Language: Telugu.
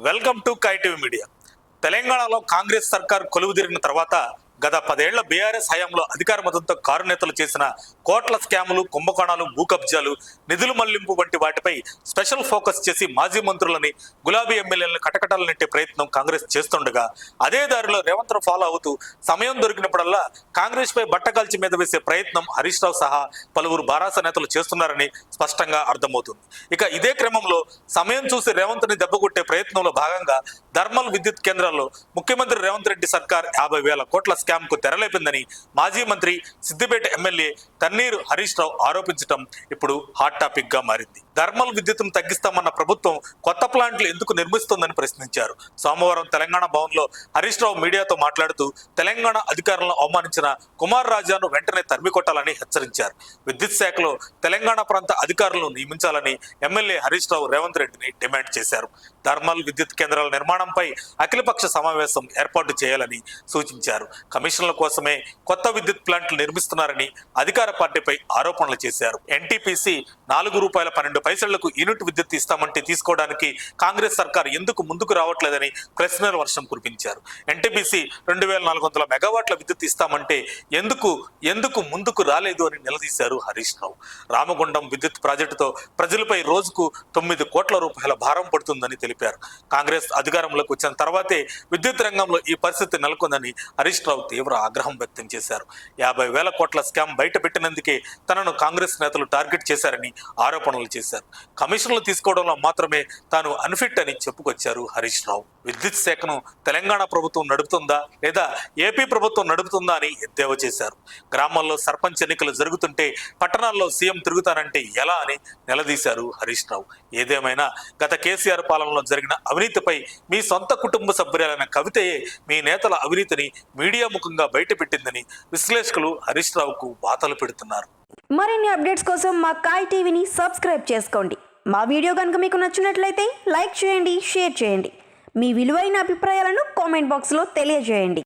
Welcome to కైటీవీ media. తెలంగాణలో కాంగ్రెస్ సర్కార్ కొలువుదీరిన తర్వాత గత 10 ఏళ్ల బీఆర్ఎస్ హయాంలో అధికార మతంతో కారు నేతలు చేసిన కోట్ల స్కాములు, కుంభకోణాలు, భూ కబ్జాలు, నిధులు మళ్లింపు వంటి వాటిపై స్పెషల్ ఫోకస్ చేసి మాజీ మంత్రులని, గులాబీ ఎమ్మెల్యేలను కటకటాలు నెట్టే ప్రయత్నం కాంగ్రెస్ చేస్తుండగా, అదే దారిలో రేవంత్ ఫాలో అవుతూ సమయం దొరికినప్పుడల్లా కాంగ్రెస్ పై బట్టకాల్చి మీద వేసే ప్రయత్నం హరీష్ రావు సహా పలువురు బారాస నేతలు చేస్తున్నారని స్పష్టంగా అర్థమవుతుంది. ఇక ఇదే క్రమంలో సమయం చూసి రేవంత్ ని దెబ్బకొట్టే ప్రయత్నంలో భాగంగా ధర్మల్ విద్యుత్ కేంద్రాల్లో ముఖ్యమంత్రి రేవంత్ రెడ్డి సర్కార్ 50,000 కోట్ల స్కామ్ కు తెరలేపిందని మాజీ మంత్రి సిద్దిపేట ఎమ్మెల్యే తన్నీరు హరీష్ రావు ఆరోపించడం ఇప్పుడు హాట్ టాపిక్ గా మారింది. ధర్మల్ విద్యుత్తును తగ్గిస్తామన్న ప్రభుత్వం కొత్త ప్లాంట్లు ఎందుకు నిర్మిస్తోందని ప్రశ్నించారు. సోమవారం తెలంగాణ భవన్ లో హరీష్ రావు మీడియాతో మాట్లాడుతూ తెలంగాణ అధికారులను అవమానించిన కుమార్ రాజాను వెంటనే తరిమి కొట్టాలని హెచ్చరించారు. విద్యుత్ శాఖలో తెలంగాణ ప్రాంత అధికారులను నియమించాలని ఎమ్మెల్యే హరీష్ రావు రేవంత్ రెడ్డిని డిమాండ్ చేశారు. ధర్మల్ విద్యుత్ కేంద్రాల నిర్మాణంపై అఖిలపక్ష సమావేశం ఏర్పాటు చేయాలని సూచించారు. కమిషన్ల కోసమే కొత్త విద్యుత్ ప్లాంట్లు నిర్మిస్తున్నారని అధికార పార్టీపై ఆరోపణలు చేశారు. ఎన్టీపీసీ ₹4.12 యూనిట్ విద్యుత్ ఇస్తామంటే తీసుకోవడానికి కాంగ్రెస్ సర్కార్ ఎందుకు ముందుకు రావట్లేదని ప్రశ్నల వర్షం కురిపించారు. ఎన్టీపీసీ 2,400 మెగావాట్ల విద్యుత్ ఇస్తామంటే ఎందుకు ముందుకు రాలేదు అని నిలదీశారు హరీష్ రావు. రామగుండం విద్యుత్ ప్రాజెక్టుతో ప్రజలపై రోజుకు ₹9 కోట్ల భారం పడుతుందని తెలిపారు. కాంగ్రెస్ అధికారంలోకి వచ్చిన తర్వాతే విద్యుత్ రంగంలో ఈ పరిస్థితి నెలకొందని హరీష్ రావు తీవ్ర ఆగ్రహం వ్యక్తం చేశారు. 50,000 కోట్ల స్కామ్ బయట పెట్టినందుకే తనను కాంగ్రెస్ నేతలు టార్గెట్ చేశారని ఆరోపణలు చేశారు. కమిషన్లు తీసుకోవడంలో మాత్రమే తాను అన్ఫిట్ అని చెప్పుకొచ్చారు హరీష్ రావు. విద్యుత్ శాఖను తెలంగాణ ప్రభుత్వం నడుపుతుందా లేదా ఏపీ ప్రభుత్వం నడుపుతుందా అని ఎద్దేవా చేశారు. గ్రామాల్లో సర్పంచ్ ఎన్నికలు జరుగుతుంటే పట్టణాల్లో సీఎం తిరుగుతానంటే ఎలా అని నిలదీశారు హరీష్ రావు. ఏదేమైనా గత కేసీఆర్ పాలనలో జరిగిన అవినీతిపై మీ సొంత కుటుంబ సభ్యులైన కవితయే మీ నేతల అవినీతిని మీడియా ముఖంగా బయటపెట్టిందని విశ్లేషకులు హరీష్ రావుకు వాతలు పెడుతున్నారు. మరిన్ని అప్డేట్స్ కోసం మా కాయ్ టీవీని సబ్స్క్రైబ్ చేసుకోండి. మా వీడియో కనుక మీకు నచ్చినట్లయితే లైక్ చేయండి, షేర్ చేయండి. మీ విలువైన అభిప్రాయాలను కామెంట్ బాక్స్లో తెలియజేయండి.